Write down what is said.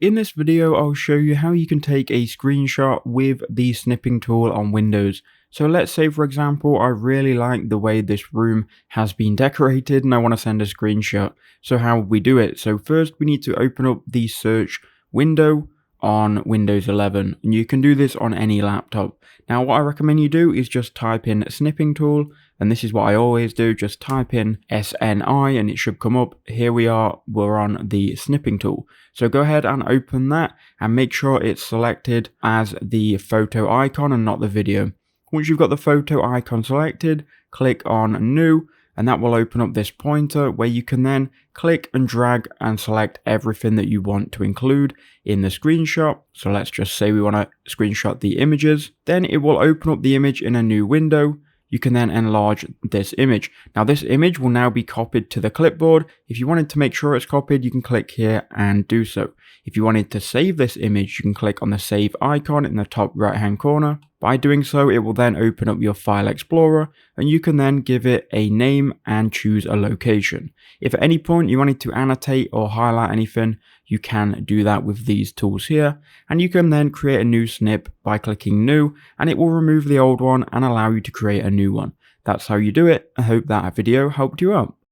In this video, I'll show you how you can take a screenshot with the snipping tool on Windows. So let's say, for example, I really like the way this room has been decorated and I want to send a screenshot. So how would we do it? So first we need to open up the search window on Windows 11, and you can do this on any laptop. Now what I recommend you do is just type in snipping tool, and this is what I always do, just type in SNI and it should come up. Here we are, we're on the snipping tool. So go ahead and open that and make sure it's selected as the photo icon and not the video. Once you've got the photo icon selected, click on new, and that will open up this pointer where you can then click and drag and select everything that you want to include in the screenshot. So let's just say we want to screenshot the images. Then it will open up the image in a new window. You can then enlarge this image. Now this image will now be copied to the clipboard. If you wanted to make sure it's copied, you can click here and do so. If you wanted to save this image, you can click on the save icon in the top right hand corner. By doing so, it will then open up your file explorer and you can then give it a name and choose a location. If at any point you wanted to annotate or highlight anything, you can do that with these tools here, and you can then create a new snip by clicking new, and it will remove the old one and allow you to create a new one. That's how you do it. I hope that video helped you out.